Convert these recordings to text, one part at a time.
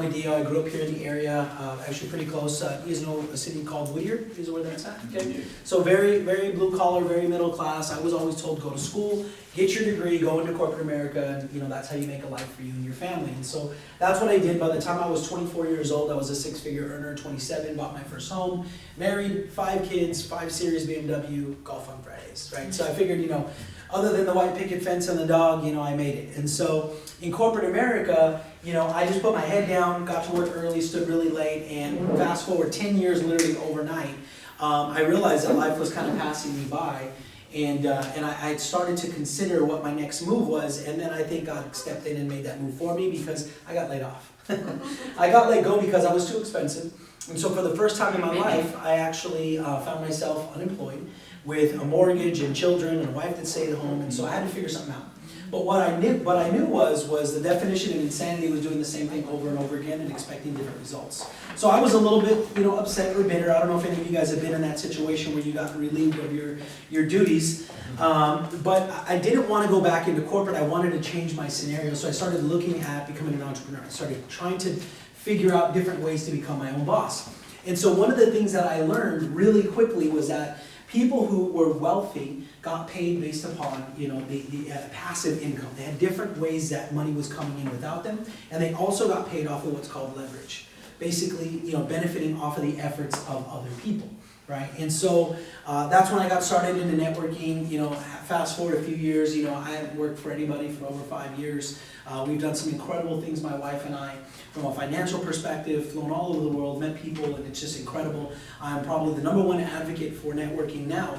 Delgadillo. I grew up here in the area, actually pretty close. You guys know a city called Whittier? Is where that's at? Okay. So very, very blue collar, very middle class. I was always told, go to school, get your degree, go into corporate America, and you know that's how you make a life for you and your family. And so that's what I did. By the time I was 24 years old, I was a six-figure earner. 27, bought my first home, married, 5 kids, 5 Series BMW, golf on Fridays, right? So I figured, you know, other than the white picket fence and the dog, you know, I made it. And so in corporate America, you know, I just put my head down, got to work early, stood really late, and fast forward 10 years, literally overnight, I realized that life was kind of passing me by, and I started to consider what my next move was, and then I think God stepped in and made that move for me because I got laid off. I got let go because I was too expensive, and so for the first time in my life, I actually found myself unemployed with a mortgage and children and a wife that stayed at home, and so I had to figure something out. But what I knew was the definition of insanity was doing the same thing over and over again and expecting different results. So I was a little bit, you know, upset or bitter. I don't know if any of you guys have been in that situation where you got relieved of your duties. But I didn't want to go back into corporate. I wanted to change my scenario. So I started looking at becoming an entrepreneur. I started trying to figure out different ways to become my own boss. And so one of the things that I learned really quickly was that people who were wealthy got paid based upon, you know, the passive income. They had different ways that money was coming in without them, and they also got paid off of what's called leverage. Basically, you know, benefiting off of the efforts of other people, right? And so that's when I got started into networking. You know, fast forward a few years, you know, I haven't worked for anybody for over 5 years. We've done some incredible things, my wife and I, from a financial perspective, flown all over the world, met people, and it's just incredible. I'm probably the #1 advocate for networking now.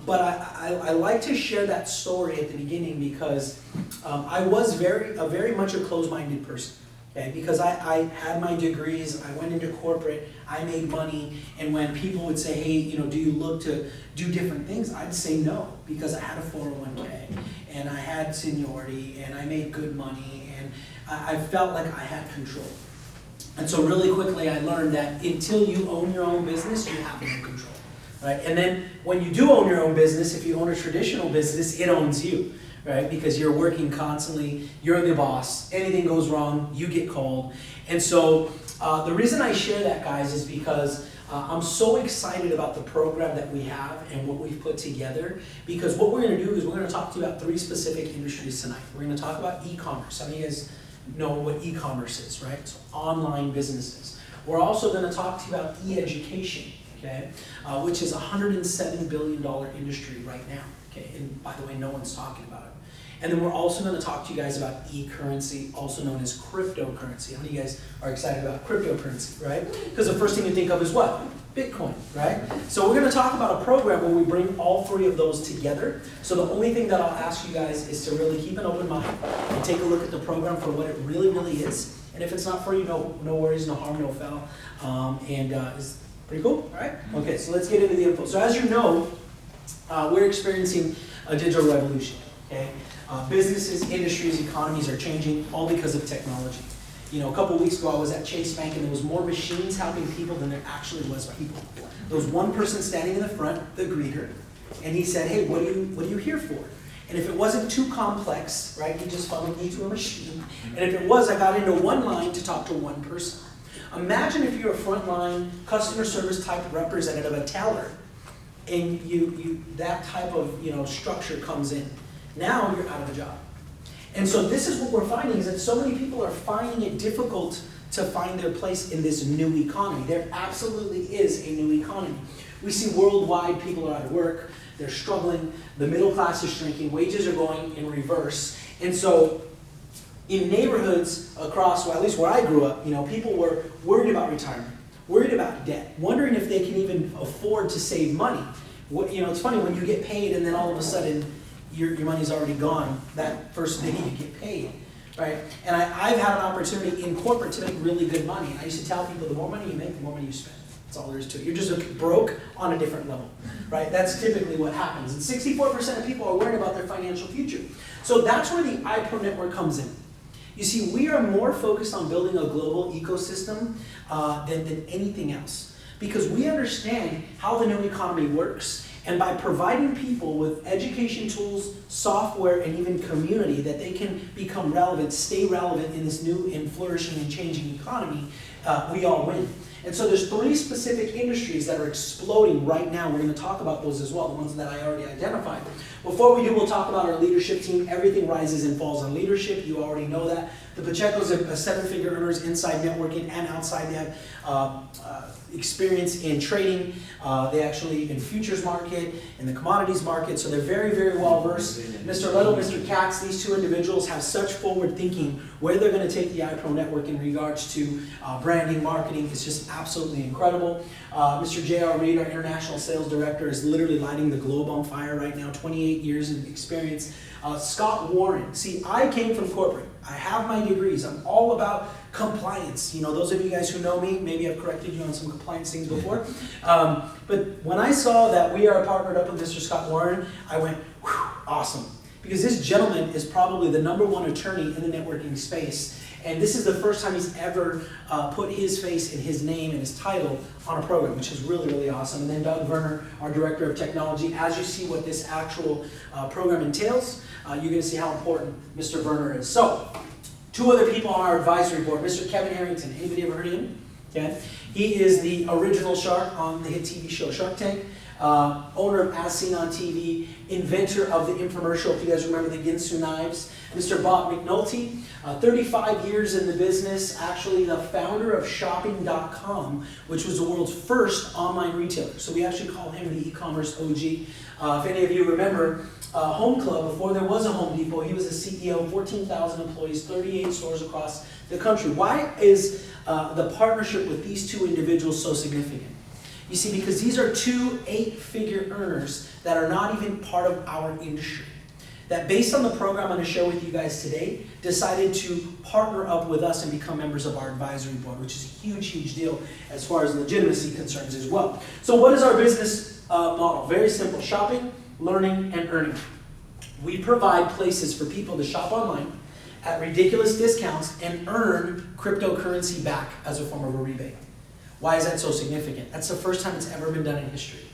But I like to share that story at the beginning because I was very much a closed-minded person. Okay? Because I had my degrees, I went into corporate, I made money, and when people would say, hey, you know, do you look to do different things? I'd say no, because I had a 401k, and I had seniority, and I made good money, and I felt like I had control. And so really quickly I learned that until you own your own business, you have no control. Right? And then when you do own your own business, if you own a traditional business, it owns you, right? Because you're working constantly, you're the boss, anything goes wrong, you get called. And so the reason I share that, guys, is because I'm so excited about the program that we have and what we've put together, because what we're going to do is we're going to talk to you about 3 specific industries tonight. We're going to talk about e-commerce. Some of you guys know what e-commerce is, right? So online businesses. We're also going to talk to you about e-education. Okay, which is a $107 billion industry right now. Okay, and by the way, no one's talking about it. And then we're also going to talk to you guys about e-currency, also known as cryptocurrency. How many of you guys are excited about cryptocurrency, right? Because the first thing you think of is what? Bitcoin, right? So we're going to talk about a program where we bring all 3 of those together. So the only thing that I'll ask you guys is to really keep an open mind and take a look at the program for what it really is. And if it's not for you, no worries, no harm, no foul. Pretty cool? All right? Okay, so let's get into the info. So as you know, we're experiencing a digital revolution. Okay? Businesses, industries, economies are changing all because of technology. You know, a couple weeks ago I was at Chase Bank and there was more machines helping people than there actually was people. There was one person standing in the front, the greeter, and he said, hey, what are you here for? And if it wasn't too complex, right, he just funneled me to a machine. And if it was, I got into one line to talk to one person. Imagine if you're a frontline customer service type representative, a teller, and that type of structure comes in. Now you're out of a job. And so this is what we're finding, is that so many people are finding it difficult to find their place in this new economy. There absolutely is a new economy. We see worldwide people are out of work, they're struggling, the middle class is shrinking, wages are going in reverse. And so in neighborhoods across, well, at least where I grew up, people were worried about retirement, worried about debt, wondering if they can even afford to save money. It's funny when you get paid and then all of a sudden your money's already gone that first day you get paid, right? And I've had an opportunity in corporate to make really good money. And I used to tell people the more money you make, the more money you spend. That's all there is to it. You're just broke on a different level, right? That's typically what happens. And 64% of people are worried about their financial future. So that's where the iPro Network comes in. You see, we are more focused on building a global ecosystem than anything else, because we understand how the new economy works, And by providing people with education tools, software, and even community that they can become relevant, stay relevant in this new and flourishing and changing economy, we all win. And so there's 3 specific industries that are exploding right now. We're going to talk about those as well, the ones that I already identified. Before we do, we'll talk about our leadership team. Everything rises and falls on leadership. You already know that. The Pacheco's are 7-figure earners inside networking and outside. They have experience in trading. They actually in futures market, in the commodities market, so they're very, very well versed. Mr. Little, Mr. Katz, these 2 individuals have such forward thinking where they're going to take the iPro network in regards to branding, marketing. It's just absolutely incredible. Mr. J.R. Reed, our international sales director, is literally lighting the globe on fire right now, 28 years of experience. Scott Warren, see, I came from corporate. I have my degrees. I'm all about compliance. You know, those of you guys who know me, maybe I've corrected you on some compliance things before. But when I saw that we are partnered up with Mr. Scott Warren, I went, whew, awesome. Because this gentleman is probably the #1 attorney in the networking space. And this is the first time he's ever put his face and his name and his title on a program, which is really, really awesome. And then Doug Werner, our Director of Technology. As you see what this actual program entails, you're going to see how important Mr. Werner is. So, 2 other people on our advisory board. Mr. Kevin Harrington. Anybody ever heard of him? Okay. He is the original shark on the hit TV show Shark Tank. Owner of As Seen on TV, inventor of the infomercial, if you guys remember the Ginsu knives. Mr. Bob McNulty, 35 years in the business, actually the founder of Shopping.com, which was the world's first online retailer. So we actually call him the e-commerce OG. If any of you remember, Home Club, before there was a Home Depot, he was a CEO, 14,000 employees, 38 stores across the country. Why is the partnership with these 2 individuals so significant? You see, because these are 2 8-figure earners that are not even part of our industry. That based on the program I'm going to share with you guys today, decided to partner up with us and become members of our advisory board, which is a huge, huge deal as far as legitimacy concerns as well. So what is our business model? Very simple: shopping, learning, and earning. We provide places for people to shop online at ridiculous discounts and earn cryptocurrency back as a form of a rebate. Why is that so significant? That's the first time it's ever been done in history.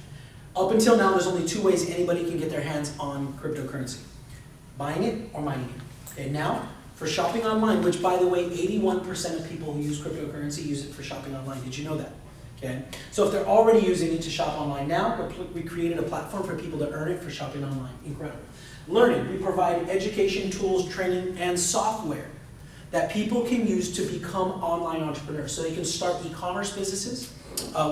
Up until now, there's only 2 ways anybody can get their hands on cryptocurrency: buying it or mining it. Okay, now, for shopping online, which by the way, 81% of people who use cryptocurrency use it for shopping online. Did you know that? Okay, so if they're already using it to shop online now, we created a platform for people to earn it for shopping online. Incredible. Learning, we provide education, tools, training, and software that people can use to become online entrepreneurs. So they can start e-commerce businesses.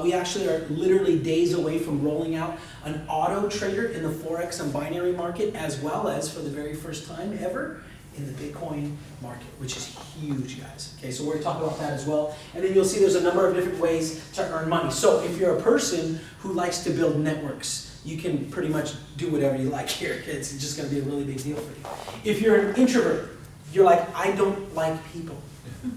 We actually are literally days away from rolling out an auto trader in the Forex and binary market, as well as for the very first time ever in the Bitcoin market, which is huge, guys. Okay, so we're going to talk about that as well. And then you'll see there's a number of different ways to earn money. So if you're a person who likes to build networks, you can pretty much do whatever you like here. It's just going to be a really big deal for you. If you're an introvert, you're like, I don't like people.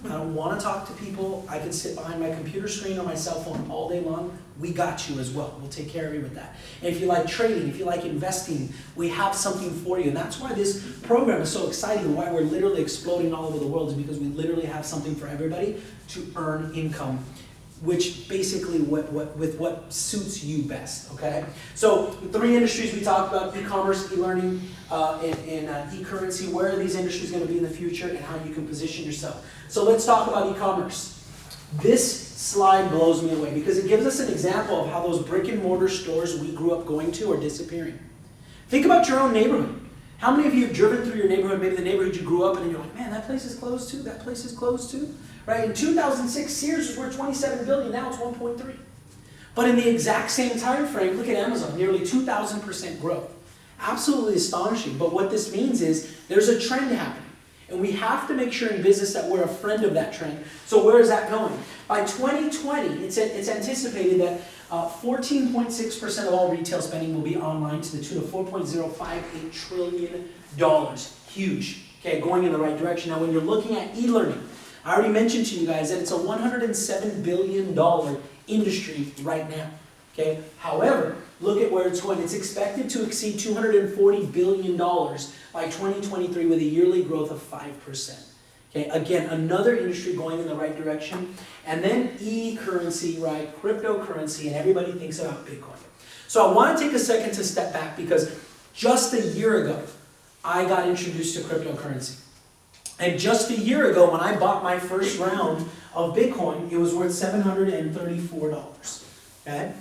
I don't want to talk to people. I can sit behind my computer screen or my cell phone all day long. We got you as well. We'll take care of you with that. And if you like trading, if you like investing, we have something for you. And that's why this program is so exciting, why we're literally exploding all over the world, is because we literally have something for everybody to earn income, which basically with what suits you best, okay? So the 3 industries we talked about: e-commerce, e-learning, and e-currency. Where are these industries going to be in the future, and how you can position yourself? So let's talk about e-commerce. This slide blows me away because it gives us an example of how those brick and mortar stores we grew up going to are disappearing. Think about your own neighborhood. How many of you have driven through your neighborhood, maybe the neighborhood you grew up in, and you're like, man, that place is closed too, that place is closed too? Right? In 2006, Sears was worth $27 billion, now it's 1.3. But in the exact same time frame, look at Amazon, nearly 2,000% growth. Absolutely astonishing. But what this means is there's a trend happening. And we have to make sure in business that we're a friend of that trend. So where is that going? By 2020, it's anticipated that 14.6% of all retail spending will be online, to the tune of $4.058 trillion. Huge. Okay, going in the right direction. Now when you're looking at e-learning, I already mentioned to you guys that it's a $107 billion industry right now. Okay. However, look at where it's going. It's expected to exceed $240 billion by 2023 with a yearly growth of 5%. Okay. Again, another industry going in the right direction. And then e-currency, right? Cryptocurrency, and everybody thinks about Bitcoin. So I want to take a second to step back because just a year ago, I got introduced to cryptocurrency. And just a year ago, when I bought my first round of Bitcoin, it was worth $734. Okay?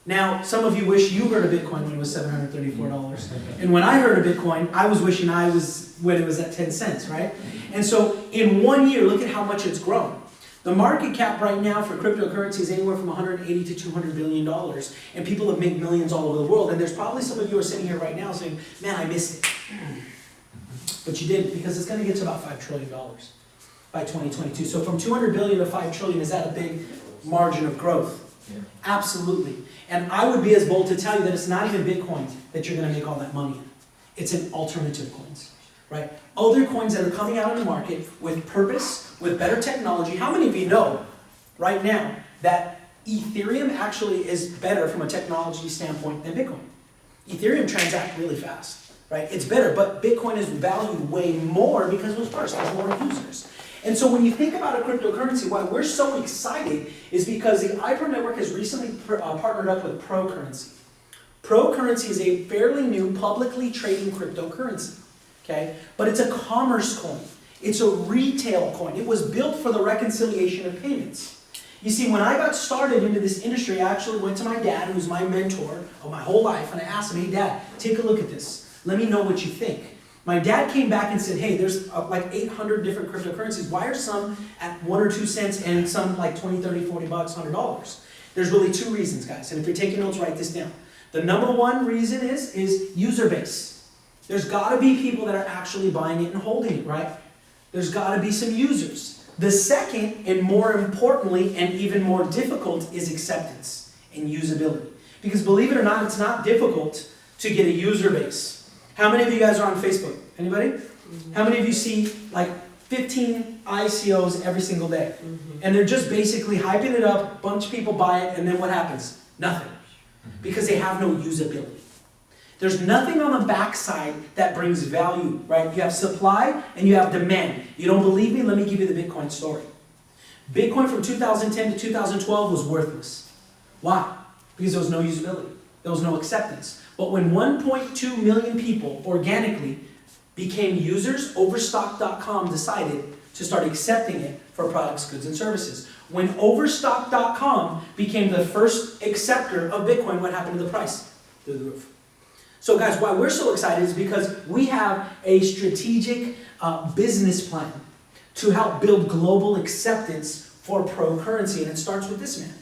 Now, some of you wish you heard of Bitcoin when it was $734. And when I heard of Bitcoin, I was wishing I was when it was at 10 cents, right? And so in 1 year, look at how much it's grown. The market cap right now for cryptocurrency is anywhere from 180 to $200 billion. And people have made millions all over the world. And there's probably some of you who are sitting here right now saying, man, I missed it. But you didn't, because it's going to get to about $5 trillion by 2022. So from 200 billion to 5 trillion, is that a big margin of growth? Yeah. Absolutely. And I would be as bold to tell you that it's not even Bitcoin that you're going to make all that money in. It's in alternative coins, right? Other coins that are coming out in the market with purpose, with better technology. How many of you know right now that Ethereum actually is better from a technology standpoint than Bitcoin? Ethereum transacts really fast. Right? It's better, but Bitcoin is valued way more because it was first, there's more users. And so when you think about a cryptocurrency, why we're so excited is because the iPro Network has recently partnered up with ProCurrency. ProCurrency is a fairly new publicly trading cryptocurrency, okay? But it's a commerce coin. It's a retail coin. It was built for the reconciliation of payments. You see, when I got started into this industry, I actually went to my dad, who's my mentor of my whole life, and I asked him, hey, Dad, take a look at this. Let me know what you think. My dad came back and said, hey, there's like 800 different cryptocurrencies. Why are some at 1 or 2 cents and some like 20, 30, 40 bucks, $100? There's really 2 reasons, guys. And if you're taking notes, write this down. The number 1 reason is user base. There's got to be people that are actually buying it and holding it, right? There's got to be some users. The second, and more importantly, and even more difficult, is acceptance and usability. Because believe it or not, it's not difficult to get a user base. How many of you guys are on Facebook? Anybody? How many of you see like 15 ICOs every single day? And they're just basically hyping it up, a bunch of people buy it, and then what happens? Nothing. Because they have no usability. There's nothing on the backside that brings value, right? You have supply and you have demand. You don't believe me? Let me give you the Bitcoin story. Bitcoin from 2010 to 2012 was worthless. Why? Because there was no usability. There was no acceptance. But when 1.2 million people organically became users, Overstock.com decided to start accepting it for products, goods, and services. When Overstock.com became the first acceptor of Bitcoin, what happened to the price? Through the roof. So guys, why we're so excited is because we have a strategic business plan to help build global acceptance for ProCurrency, and it starts with this man.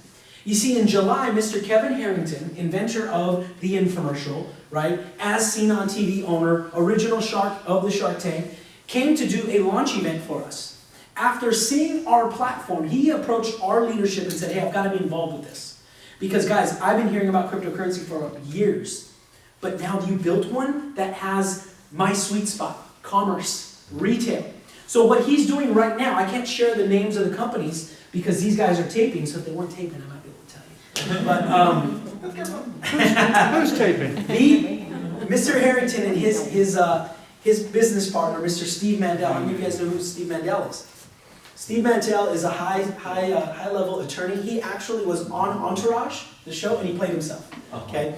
You see, in July, Mr. Kevin Harrington, inventor of the infomercial, right, as seen on TV owner, original shark of the Shark Tank, came to do a launch event for us. After seeing our platform, he approached our leadership and said, hey, I've got to be involved with this. Because guys, I've been hearing about cryptocurrency for years, but now you built one that has my sweet spot, commerce, retail. So what he's doing right now, I can't share the names of the companies because these guys are taping, so if they weren't taping, I might be able to tell you. But who's taping? Mr. Harrington and his business partner, Mr. Steve Mandel. How many of you guys know who Steve Mandel is? Steve Mandel is a high-level attorney. He actually was on Entourage, the show, and he played himself. Okay,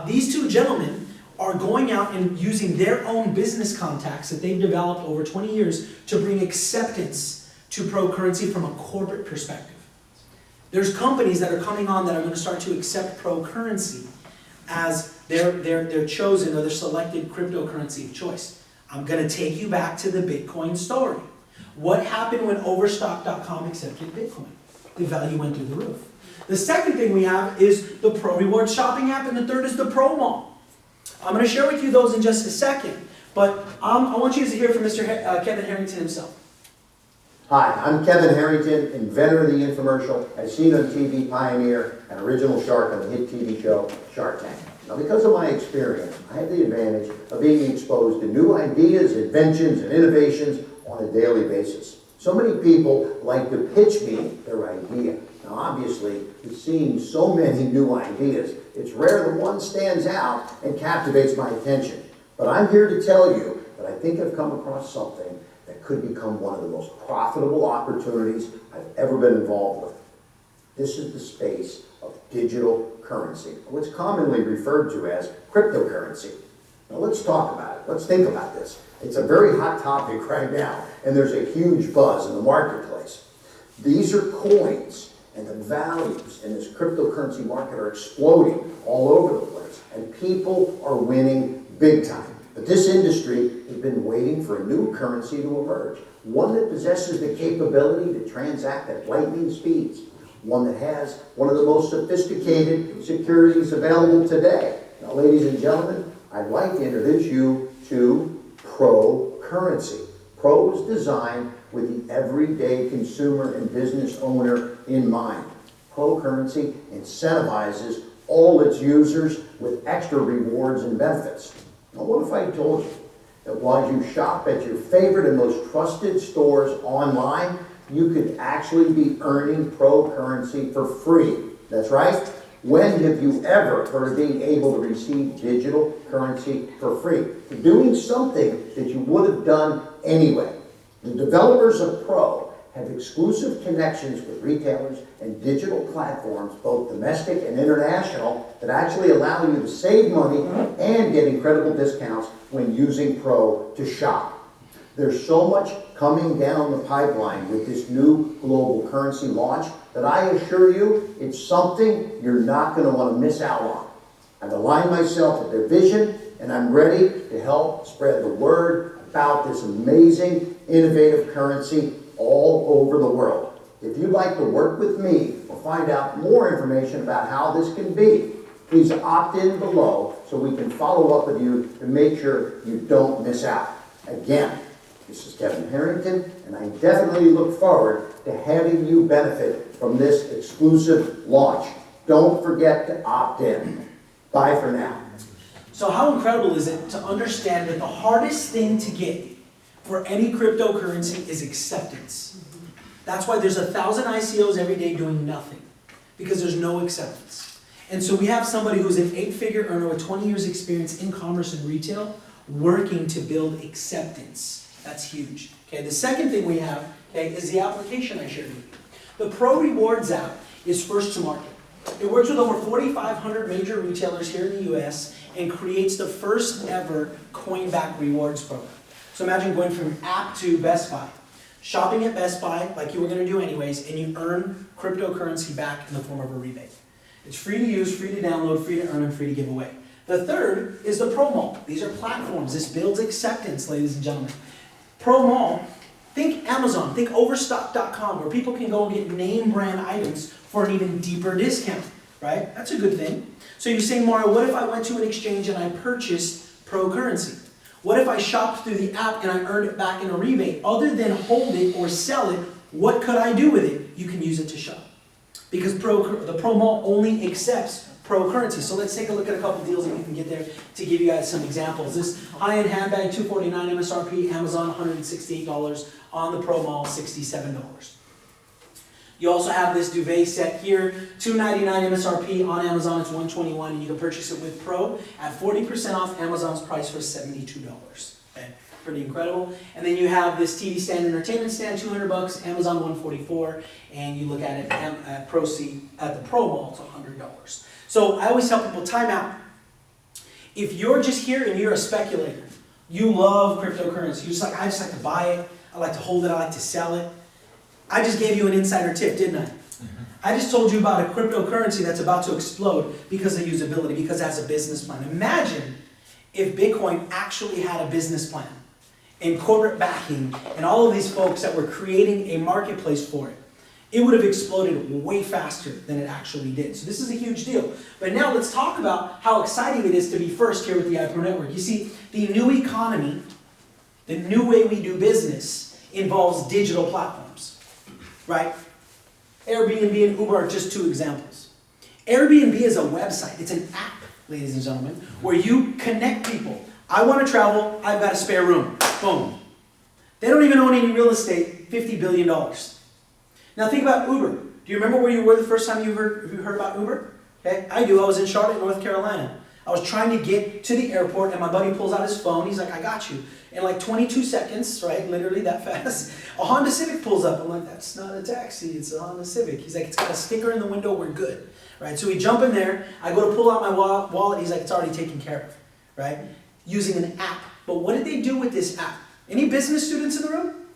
these 2 gentlemen are going out and using their own business contacts that they've developed over 20 years to bring acceptance to ProCurrency from a corporate perspective. There's companies that are coming on that are going to start to accept ProCurrency as their chosen or their selected cryptocurrency of choice. I'm going to take you back to the Bitcoin story. What happened when Overstock.com accepted Bitcoin? The value went through the roof. The second thing we have is the Pro Rewards shopping app, and the third is the Pro Mall. I'm going to share with you those in just a second, but I want you to hear from Mr. Kevin Harrington himself. Hi, I'm Kevin Harrington, inventor of the infomercial, as seen on TV pioneer, and original shark on the hit TV show Shark Tank. Now, because of my experience, I have the advantage of being exposed to new ideas, inventions, and innovations on a daily basis. So many people like to pitch me their idea. Now, obviously, with seeing so many new ideas, it's rare that one stands out and captivates my attention. But I'm here to tell you that I think I've come across something that could become one of the most profitable opportunities I've ever been involved with. This is the space of digital currency, what's commonly referred to as cryptocurrency. Now let's talk about it. Let's think about this. It's a very hot topic right now, and there's a huge buzz in the marketplace. These are coins, and the values in this cryptocurrency market are exploding all over the place, and people are winning big time. But this industry has been waiting for a new currency to emerge, one that possesses the capability to transact at lightning speeds, one that has one of the most sophisticated securities available today. Now, ladies and gentlemen, I'd like to introduce you to Pro Currency. Pro is designed with the everyday consumer and business owner in mind. Pro Currency incentivizes all its users with extra rewards and benefits. Now, what if I told you that while you shop at your favorite and most trusted stores online, you could actually be earning Pro Currency for free? That's right. When have you ever heard of being able to receive digital currency for free? For doing something that you would have done anyway. The developers of Pro have exclusive connections with retailers and digital platforms, both domestic and international, that actually allow you to save money and get incredible discounts when using Pro to shop. There's so much coming down the pipeline with this new global currency launch that I assure you it's something you're not going to want to miss out on. I've aligned myself with their vision, and I'm ready to help spread the word about this amazing, innovative currency all over the world. If you'd like to work with me or find out more information about how this can be, please opt in below so we can follow up with you to make sure you don't miss out. Again, this is Kevin Harrington, and I definitely look forward to having you benefit from this exclusive launch. Don't forget to opt in. Bye for now. So how incredible is it to understand that the hardest thing to get for any cryptocurrency is acceptance? That's why there's 1,000 ICOs every day doing nothing, because there's no acceptance. And so we have somebody who's an 8-figure earner with 20 years experience in commerce and retail working to build acceptance. That's huge. Okay, the second thing we have, okay, is the application I shared with you. The Pro Rewards app is first to market. It works with over 4,500 major retailers here in the US and creates the first ever coin-back rewards program. So imagine going from app to Best Buy, shopping at Best Buy like you were going to do anyways, and you earn cryptocurrency back in the form of a rebate. It's free to use, free to download, free to earn, and free to give away. The third is the Pro Mall. These are platforms. This builds acceptance, ladies and gentlemen. Pro Mall, think Amazon, think Overstock.com, where people can go and get name brand items for an even deeper discount, right? That's a good thing. So you say, Mario, what if I went to an exchange and I purchased Pro Currency? What if I shopped through the app and I earned it back in a rebate? Other than hold it or sell it, what could I do with it? You can use it to shop. Because the Pro Mall only accepts Pro Currency. So let's take a look at a couple deals that you can get there to give you guys some examples. This high-end handbag, $249 MSRP, Amazon $168, on the Pro Mall $67. You also have this duvet set here, $299 MSRP, on Amazon it's $121, and you can purchase it with Pro at 40% off Amazon's price for $72. Okay, pretty incredible. And then you have this TV stand, entertainment stand, $200, Amazon $144, and you look at it at Pro at the Pro Mall, it's $100. So I always tell people, time out. If you're just here and you're a speculator, you love cryptocurrency, I just like to buy it, I like to hold it, I like to sell it. I just gave you an insider tip, didn't I? I just told you about a cryptocurrency that's about to explode because of usability, because it has a business plan. Imagine if Bitcoin actually had a business plan and corporate backing and all of these folks that were creating a marketplace for it. It would have exploded way faster than it actually did. So this is a huge deal. But now let's talk about how exciting it is to be first here with the iPro Network. You see, the new economy, the new way we do business involves digital platforms, right? Airbnb and Uber are just two examples. Airbnb is a website. It's an app, ladies and gentlemen, where you connect people. I want to travel. I've got a spare room. Boom. They don't even own any real estate. $50 billion. Now think about Uber. Do you remember where you were the first time you heard about Uber? Okay, I do. I was in Charlotte, North Carolina. I was trying to get to the airport, and my buddy pulls out his phone. He's like, I got you. In like 22 seconds, right, literally that fast, a Honda Civic pulls up. I'm like, that's not a taxi, it's a Honda Civic. He's like, it's got a sticker in the window, we're good. Right, so we jump in there. I go to pull out my wallet. He's like, it's already taken care of, right? Using an app. But what did they do with this app? Any business students in the room?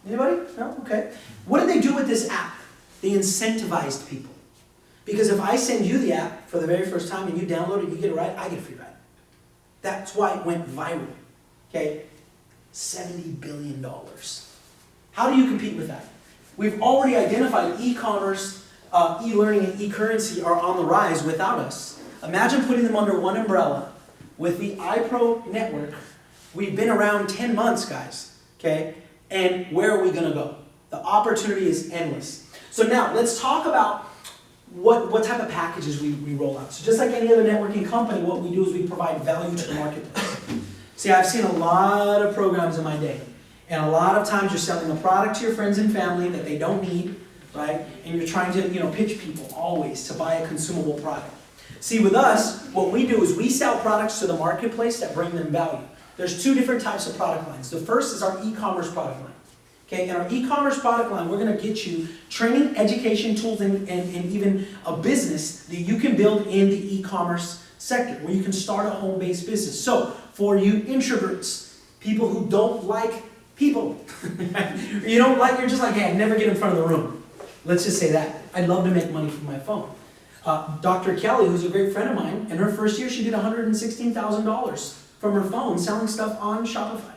Anybody? No? Okay. What did they do with this app? They incentivized people. Because if I send you the app for the very first time and you download it, you get a ride, I get a free ride. That's why it went viral. Okay? $70 billion. How do you compete with that? We've already identified e-commerce, e-learning, and e-currency are on the rise without us. Imagine putting them under one umbrella with the iPro network. We've been around 10 months, guys. Okay? And where are we going to go? The opportunity is endless. So now, let's talk about what type of packages we roll out. So just like any other networking company, what we do is we provide value to the marketplace. See, I've seen a lot of programs in my day. And a lot of times you're selling a product to your friends and family that they don't need, right? And you're trying to, pitch people always to buy a consumable product. See, with us, what we do is we sell products to the marketplace that bring them value. There's two different types of product lines. The first is our e-commerce product line. Okay, in our e-commerce product line, we're going to get you training, education tools, and even a business that you can build in the e-commerce sector, where you can start a home-based business. So, for you introverts, people who don't like people, you're just like, hey, I never get in front of the room. Let's just say that. I'd love to make money from my phone. Dr. Kelly, who's a great friend of mine, in her first year, she did $116,000 from her phone selling stuff on Shopify.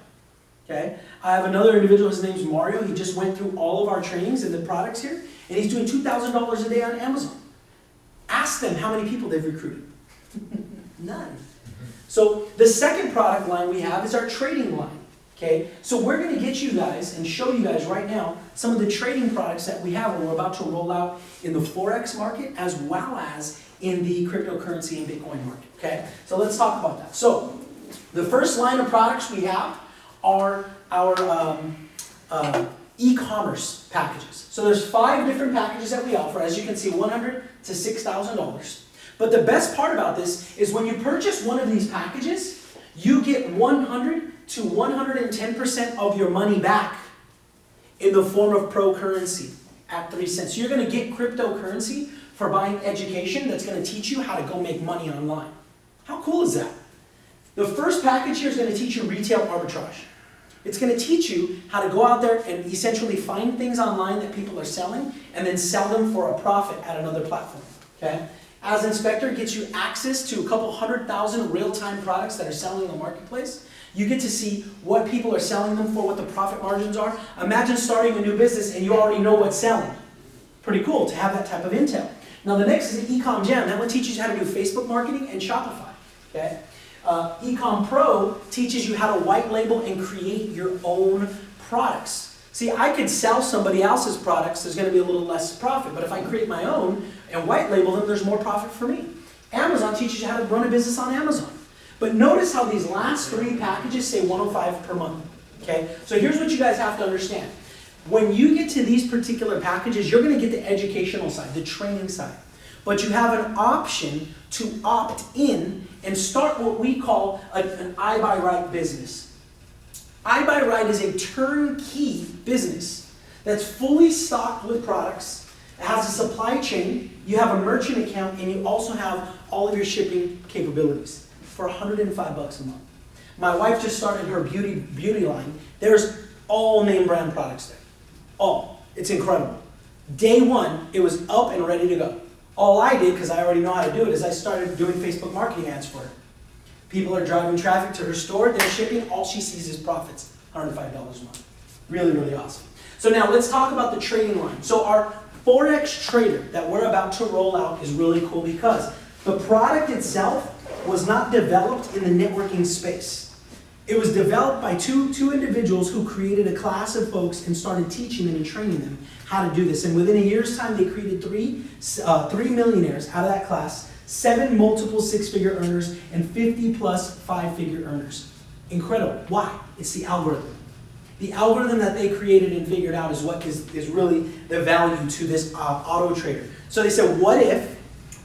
Okay? I have another individual, his name's Mario. He just went through all of our trainings and the products here, and he's doing $2,000 a day on Amazon. Ask them how many people they've recruited. None. So the second product line we have is our trading line. Okay? So we're going to get you guys and show you guys right now some of the trading products that we have, and we're about to roll out in the Forex market as well as in the cryptocurrency and Bitcoin market. Okay? So let's talk about that. So the first line of products we have are our e-commerce packages. So there's 5 different packages that we offer. As you can see, $100 to $6,000. But the best part about this is when you purchase one of these packages, you get 100 to 110% of your money back in the form of pro currency at 3 cents. So you're going to get cryptocurrency for buying education that's going to teach you how to go make money online. How cool is that? The first package here is going to teach you retail arbitrage. It's going to teach you how to go out there and essentially find things online that people are selling and then sell them for a profit at another platform. Okay? As Inspector gets you access to a couple 100,000 real-time products that are selling in the marketplace. You get to see what people are selling them for, what the profit margins are. Imagine starting a new business and you already know what's selling. Pretty cool to have that type of intel. Now the next is the Ecom Gem. That one teaches you how to do Facebook marketing and Shopify. Okay? Ecom Pro teaches you how to white label and create your own products. See, I could sell somebody else's products, there's going to be a little less profit, but if I create my own and white label them, there's more profit for me. Amazon teaches you how to run a business on Amazon. But notice how these last 3 packages say $105 per month. Okay? So here's what you guys have to understand. When you get to these particular packages, you're going to get the educational side, the training side. But you have an option to opt in and start what we call an I Buy Right business. I Buy Right is a turnkey business that's fully stocked with products. It has a supply chain, you have a merchant account, and you also have all of your shipping capabilities for $105 a month. My wife just started her beauty line. There's all name brand products there. All. It's incredible. Day 1, it was up and ready to go. All I did, because I already know how to do it, is I started doing Facebook marketing ads for her. People are driving traffic to her store, they're shipping, all she sees is profits, $105 a month. Really, really awesome. So now let's talk about the trading line. So our Forex Trader that we're about to roll out is really cool because the product itself was not developed in the networking space. It was developed by two individuals who created a class of folks and started teaching them and training them how to do this. And within a year's time, they created three millionaires out of that class, 7 multiple 6-figure earners, and 50 plus 5-figure earners. Incredible. Why? It's the algorithm. The algorithm that they created and figured out is what is really the value to this auto trader. So they said, what if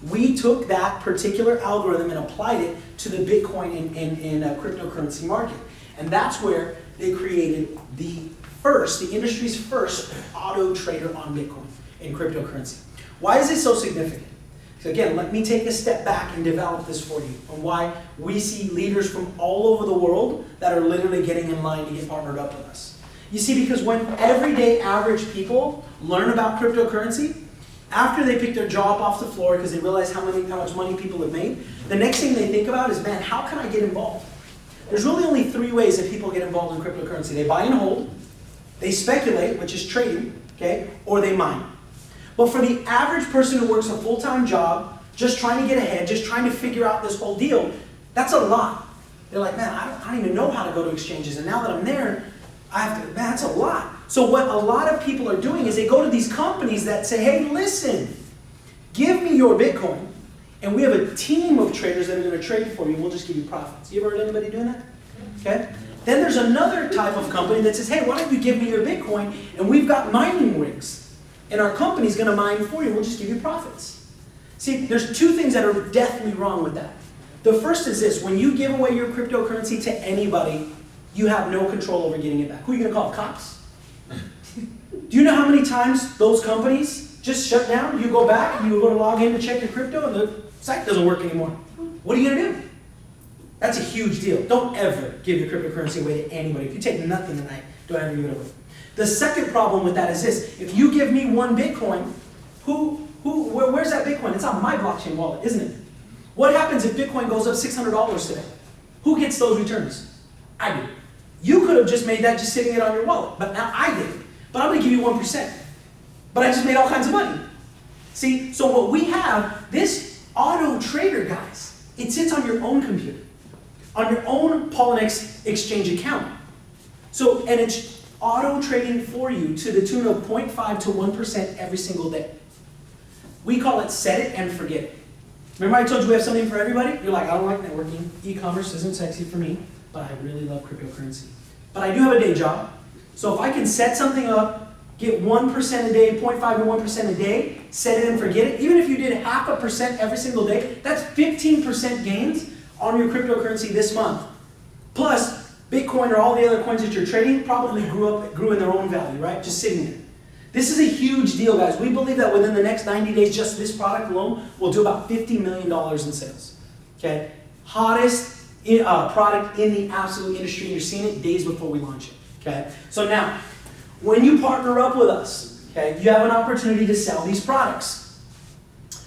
We took that particular algorithm and applied it to the Bitcoin and cryptocurrency market. And that's where they created the industry's first auto trader on Bitcoin and cryptocurrency. Why is it so significant? So again, let me take a step back and develop this for you on why we see leaders from all over the world that are literally getting in line to get partnered up with us. You see, because when everyday average people learn about cryptocurrency, after they pick their jaw up off the floor because they realize how much money people have made, the next thing they think about is, man, how can I get involved? There's really only 3 ways that people get involved in cryptocurrency. They buy and hold, they speculate, which is trading, okay, or they mine. But for the average person who works a full-time job, just trying to get ahead, just trying to figure out this whole deal, that's a lot. They're like, man, I don't even know how to go to exchanges, and now that I'm there, man, that's a lot. So what a lot of people are doing is they go to these companies that say, hey, listen, give me your Bitcoin, and we have a team of traders that are going to trade for you, and we'll just give you profits. You ever heard anybody doing that? Okay. Then there's another type of company that says, hey, why don't you give me your Bitcoin, and we've got mining rigs, and our company's going to mine for you, and we'll just give you profits. See, there's 2 things that are deathly wrong with that. The first is this: when you give away your cryptocurrency to anybody, you have no control over getting it back. Who are you going to call? Cops? Do you know how many times those companies just shut down? You go back, you go to log in to check your crypto, and the site doesn't work anymore. What are you going to do? That's a huge deal. Don't ever give your cryptocurrency away to anybody. If you take nothing tonight, don't ever give it away. The second problem with that is this: if you give me 1 Bitcoin, where's that Bitcoin? It's on my blockchain wallet, isn't it? What happens if Bitcoin goes up $600 today? Who gets those returns? I do. You could have just made that just sitting it on your wallet, but now I did. But I'm going to give you 1%. But I just made all kinds of money. See, so what we have, this auto trader, guys, it sits on your own computer, on your own Poloniex exchange account. So, and it's auto trading for you to the tune of 0.5 to 1% every single day. We call it set it and forget it. Remember I told you we have something for everybody? You're like, I don't like networking. E-commerce isn't sexy for me, but I really love cryptocurrency. But I do have a day job. So if I can set something up, get 1% a day, 0.5 to 1% a day, set it and forget it, even if you did 0.5% every single day, that's 15% gains on your cryptocurrency this month. Plus, Bitcoin or all the other coins that you're trading probably grew in their own value, right? Just sitting there. This is a huge deal, guys. We believe that within the next 90 days, just this product alone will do about $50 million in sales. Okay? Hottest product in the absolute industry. You're seeing it days before we launch it. Okay? So now, when you partner up with us, okay, you have an opportunity to sell these products.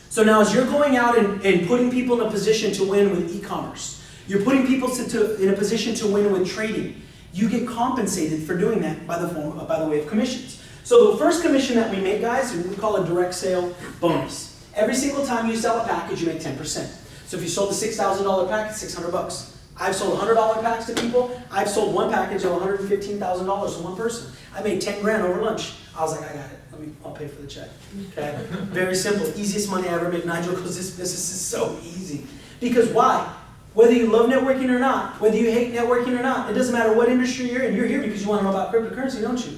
So now as you're going out and putting people in a position to win with e-commerce, you're putting people in a position to win with trading, you get compensated for doing that by the way of commissions. So the first commission that we make, guys, we call a direct sale bonus. Every single time you sell a package, you make 10%. So if you sold a $6,000 package, $600. I've sold $100 packs to people. I've sold one package of $115,000 to one person. I made 10 grand over lunch. I was like, I got it. I'll pay for the check. Okay? Very simple. Easiest money I ever made, Nigel, because this business is so easy. Because why? Whether you love networking or not, whether you hate networking or not, it doesn't matter what industry you're in. You're here because you want to know about cryptocurrency, don't you?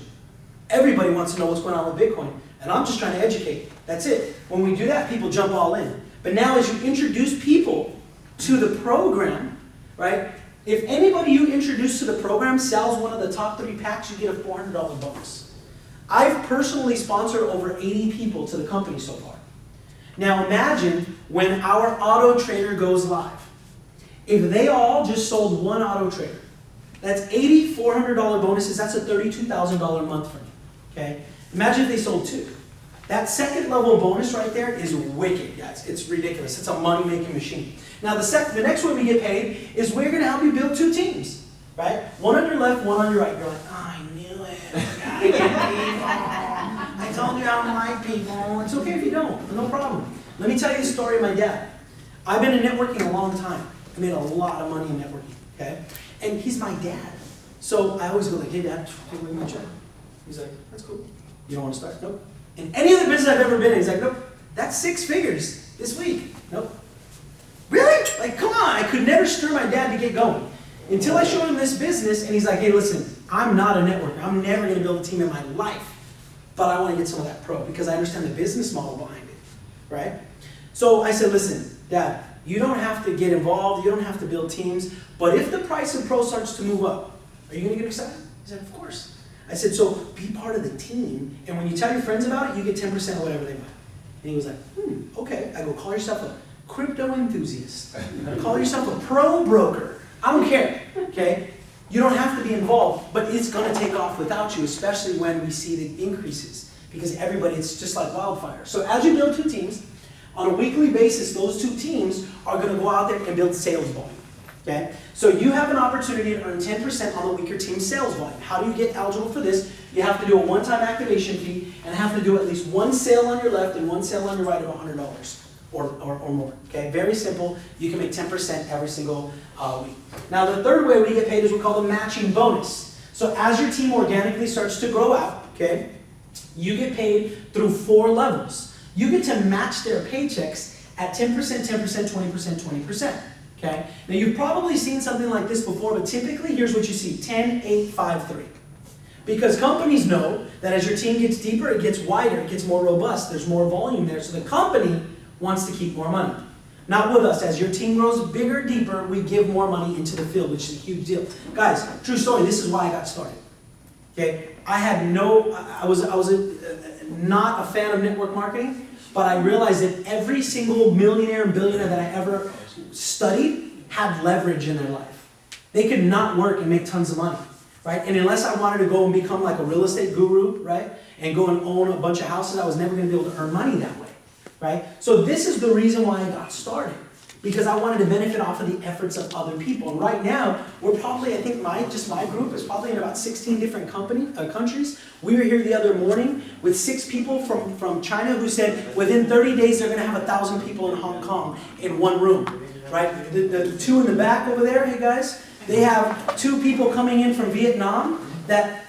Everybody wants to know what's going on with Bitcoin. And I'm just trying to educate. That's it. When we do that, people jump all in. But now as you introduce people to the program, right? If anybody you introduce to the program sells one of the top 3 packs, you get a $400 bonus. I've personally sponsored over 80 people to the company so far. Now imagine when our auto trader goes live. If they all just sold 1 auto trader, that's 80 $400 bonuses. That's a $32,000 a month for me. Okay? Imagine if they sold 2. That second level bonus right there is wicked, guys. It's ridiculous. It's a money-making machine. Now, the next way we get paid is we're going to help you build 2 teams, right? One on your left, one on your right. You're like, oh, I knew it. I gotta get people. I told you I don't like people. It's okay if you don't. No problem. Let me tell you the story of my dad. I've been in networking a long time. I made a lot of money in networking, okay? And he's my dad. So I always go like, hey, Dad, take away my check. He's like, that's cool. You don't want to start? Nope. In any other business I've ever been in, he's like, nope, that's 6 figures this week. Nope. Really? Like, come on. I could never stir my dad to get going. Until I showed him this business, and he's like, hey, listen, I'm not a networker. I'm never going to build a team in my life. But I want to get some of that pro because I understand the business model behind it, right? So I said, listen, Dad, you don't have to get involved, you don't have to build teams, but if the price of pro starts to move up, are you gonna get excited? He said, of course. I said, so be part of the team, and when you tell your friends about it, you get 10% of whatever they buy. And he was like, okay. I go, call yourself a crypto enthusiast. Call yourself a pro broker. I don't care, okay? You don't have to be involved, but it's gonna take off without you, especially when we see the increases, because everybody, it's just like wildfire. So as you build two teams, on a weekly basis, those two teams are gonna go out there and build sales volume, okay? So you have an opportunity to earn 10% on the weaker team sales volume. How do you get eligible for this? You have to do a one-time activation fee and have to do at least one sale on your left and one sale on your right of $100 or more, okay? Very simple. You can make 10% every single week. Now the third way we get paid is what we call the matching bonus. So as your team organically starts to grow out, okay, you get paid through 4 levels. You get to match their paychecks at 10%, 10%, 20%, 20%. Okay? Now you've probably seen something like this before, but typically here's what you see: 10, 8, 5, 3. Because companies know that as your team gets deeper, it gets wider, it gets more robust, there's more volume there, so the company wants to keep more money. Not with us. As your team grows bigger, deeper, we give more money into the field, which is a huge deal. Guys, true story, this is why I got started. Okay? I was not a fan of network marketing, but I realized that every single millionaire and billionaire that I ever studied had leverage in their life. They could not work and make tons of money, right? And unless I wanted to go and become like a real estate guru, right, and go and own a bunch of houses, I was never going to be able to earn money that way, right? So this is the reason why I got started, because I wanted to benefit off of the efforts of other people. And right now, we're probably, I think my group is probably in about 16 different countries. We were here the other morning with 6 people from China who said within 30 days they're going to have 1,000 people in Hong Kong in one room, right? The 2 in the back over there, hey guys, they have 2 people coming in from Vietnam that,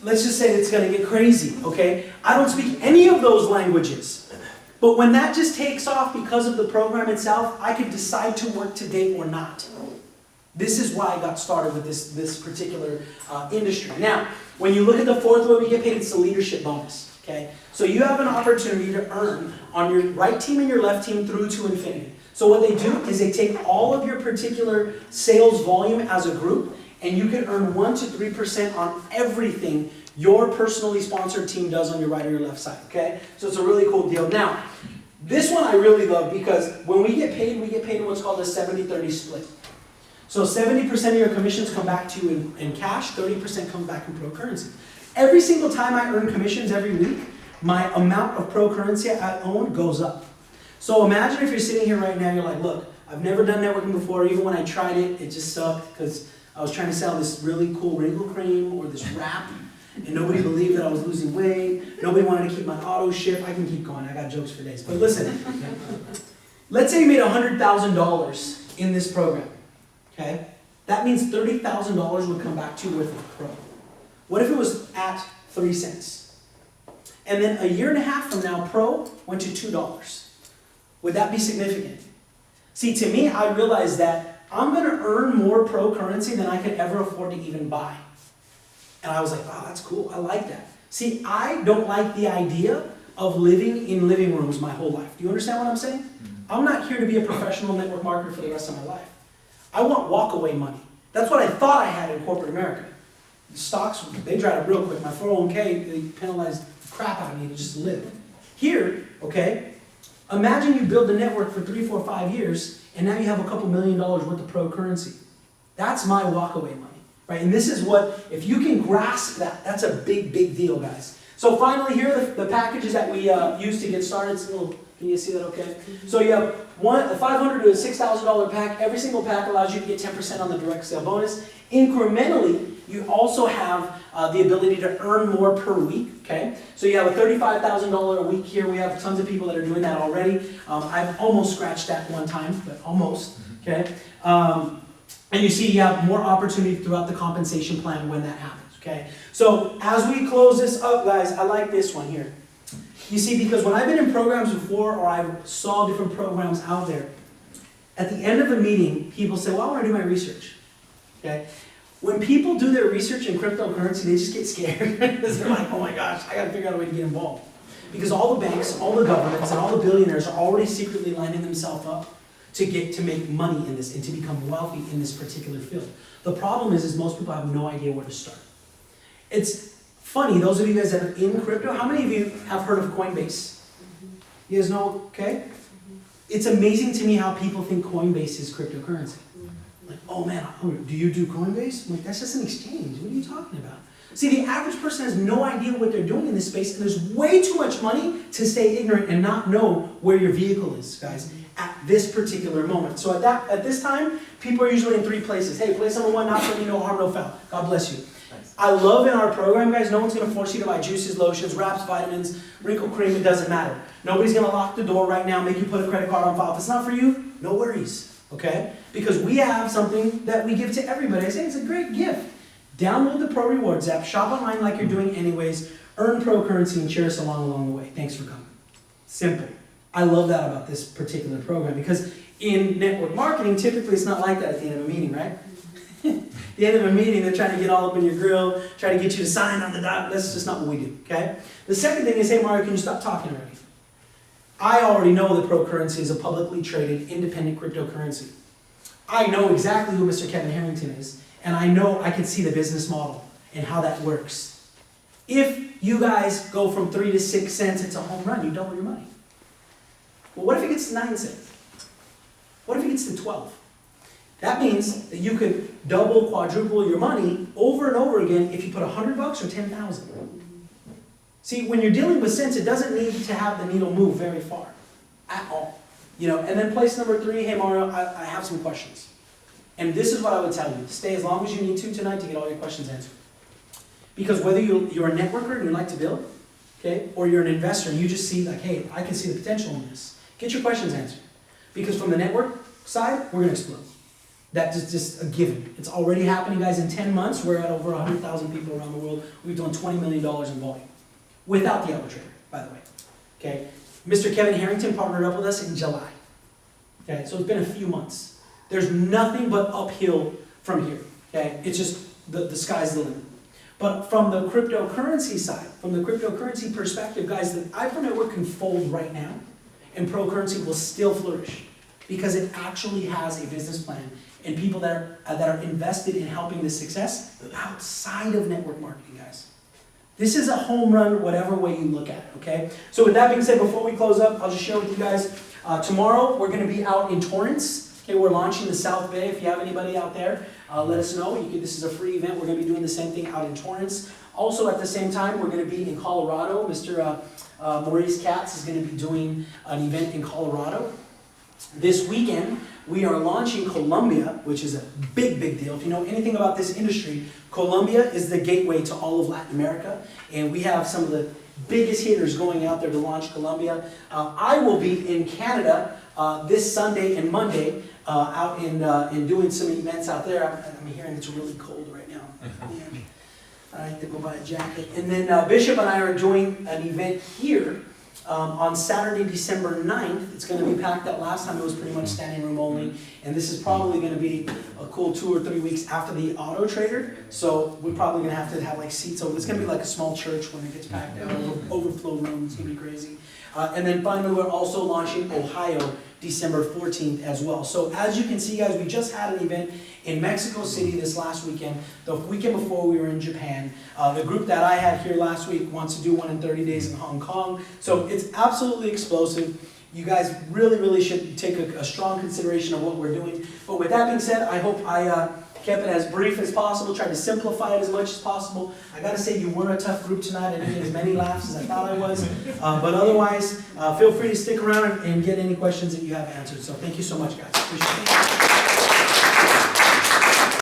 let's just say it's going to get crazy, okay? I don't speak any of those languages. But when that just takes off because of the program itself, I could decide to work today or not. This is why I got started with this particular industry. Now, when you look at the 4th way we get paid, it's the leadership bonus. Okay? So you have an opportunity to earn on your right team and your left team through to infinity. So what they do is they take all of your particular sales volume as a group, and you can earn 1 to 3% on everything your personally sponsored team does on your right or your left side, okay? So it's a really cool deal. Now, this one I really love because when we get paid in what's called a 70-30 split. So 70% of your commissions come back to you in cash, 30% comes back in pro currency. Every single time I earn commissions every week, my amount of pro currency I own goes up. So imagine if you're sitting here right now, you're like, look, I've never done networking before. Even when I tried it, it just sucked because I was trying to sell this really cool wrinkle cream or this wrap, and nobody believed that I was losing weight. Nobody wanted to keep my auto ship. I can keep going. I got jokes for days. But listen, let's say you made $100,000 in this program, okay? That means $30,000 would come back to you worth of pro. What if it was at 3 cents? And then a year and a half from now, pro went to $2. Would that be significant? See, to me, I realized that I'm going to earn more pro currency than I could ever afford to even buy. And I was like, wow, that's cool. I like that. See, I don't like the idea of living in living rooms my whole life. Do you understand what I'm saying? I'm not here to be a professional network marketer for the rest of my life. I want walk-away money. That's what I thought I had in corporate America. The stocks, they dried up real quick. My 401k, they penalized the crap out of me to just live. Here, okay, imagine you build a network for 3, 4, 5 years, and now you have a couple $1 million worth of pro currency. That's my walk-away money. Right? And this is what, if you can grasp that, that's a big, big deal, guys. So finally here are the packages that we use to get started. It's a little, can you see that okay? So you have a $500 to a $6,000 pack. Every single pack allows you to get 10% on the direct sale bonus. Incrementally, you also have the ability to earn more per week, okay? So you have a $35,000 a week here. We have tons of people that are doing that already. I've almost scratched that one time, but almost, okay? And you see you have more opportunity throughout the compensation plan when that happens, okay? So as we close this up, guys, I like this one here. You see, because when I've been in programs before or I saw different programs out there, at the end of the meeting, people say, well, I want to do my research, okay? When people do their research in cryptocurrency, they just get scared. They're like, oh my gosh, I got to figure out a way to get involved. Because all the banks, all the governments, and all the billionaires are already secretly lining themselves up to make money in this and to become wealthy in this particular field. The problem is most people have no idea where to start. It's funny, those of you guys that are in crypto, how many of you have heard of Coinbase? You guys know, okay? It's amazing to me how people think Coinbase is cryptocurrency. Like, oh man, do you do Coinbase? I'm like, that's just an exchange. What are you talking about? See, the average person has no idea what they're doing in this space, and there's way too much money to stay ignorant and not know where your vehicle is, guys, at this particular moment. So at this time, people are usually in 3 places. Hey, place number 1, not for me, no harm, no foul. God bless you. I love in our program, guys, no one's going to force you to buy juices, lotions, wraps, vitamins, wrinkle cream, it doesn't matter. Nobody's going to lock the door right now, make you put a credit card on file. If it's not for you, no worries, okay? Because we have something that we give to everybody. I say it's a great gift. Download the Pro Rewards app, shop online like you're doing anyways, earn Pro currency, and cheer us along the way. Thanks for coming. Simple. I love that about this particular program because in network marketing, typically it's not like that at the end of a meeting, right? The end of a meeting, they're trying to get all up in your grill, trying to get you to sign on the dot. That's just not what we do, okay? The second thing is, hey Mario, can you stop talking already? I already know that Pro Currency is a publicly traded, independent cryptocurrency. I know exactly who Mr. Kevin Harrington is, and I know I can see the business model and how that works. If you guys go from 3 to 6 cents, it's a home run. You double your money. Well, what if it gets to 9 cents? What if it gets to 12? That means that you could double, quadruple your money over and over again if you put $100 or 10,000. See, when you're dealing with cents, it doesn't need to have the needle move very far at all. You know, and then place number 3, hey Mario, I have some questions. And this is what I would tell you. Stay as long as you need to tonight to get all your questions answered. Because whether you're a networker and you like to build, okay, or you're an investor and you just see like, hey, I can see the potential in this, get your questions answered. Because from the network side, we're going to explode. That is just a given. It's already happening, guys. In 10 months, we're at over 100,000 people around the world. We've done $20 million in volume. Without the arbitrator, by the way. Okay? Mr. Kevin Harrington partnered up with us in July. Okay? So it's been a few months. There's nothing but uphill from here. Okay? It's just the sky's the limit. But from the cryptocurrency side, from the cryptocurrency perspective, guys, the iPro Network can fold right now, and Pro Currency will still flourish because it actually has a business plan and people that are invested in helping this success outside of network marketing, guys. This is a home run, whatever way you look at it, okay? So with that being said, before we close up, I'll just share with you guys, tomorrow we're going to be out in Torrance. Okay, we're launching the South Bay. If you have anybody out there, let us know. This is a free event. We're going to be doing the same thing out in Torrance. Also, at the same time, we're going to be in Colorado. Mr. Maurice Katz is going to be doing an event in Colorado. This weekend, we are launching Colombia, which is a big, big deal. If you know anything about this industry, Colombia is the gateway to all of Latin America, and we have some of the biggest hitters going out there to launch Colombia. I will be in Canada this Sunday and Monday, out in doing some events out there. I'm hearing it's really cold right now. Yeah. I have to go buy a jacket. And then Bishop and I are doing an event here on Saturday, December 9th. It's going to be packed out. Last time it was pretty much standing room only. And this is probably going to be a cool 2 or 3 weeks after the Auto Trader. So we're probably going to have like seats over. It's going to be like a small church when it gets packed out. Overflow room. It's going to be crazy. And then finally, we're also launching Ohio December 14th as well. So as you can see, guys, we just had an event in Mexico City this last weekend. The weekend before, we were in Japan. The group that I had here last week wants to do one in 30 days in Hong Kong. So it's absolutely explosive. You guys really, really should take a strong consideration of what we're doing. But with that being said, I hope I kept it as brief as possible, tried to simplify it as much as possible. I gotta say, you were a tough group tonight. I didn't get as many laughs as I thought I was. But otherwise, feel free to stick around and get any questions that you have answered. So thank you so much, guys. Appreciate it.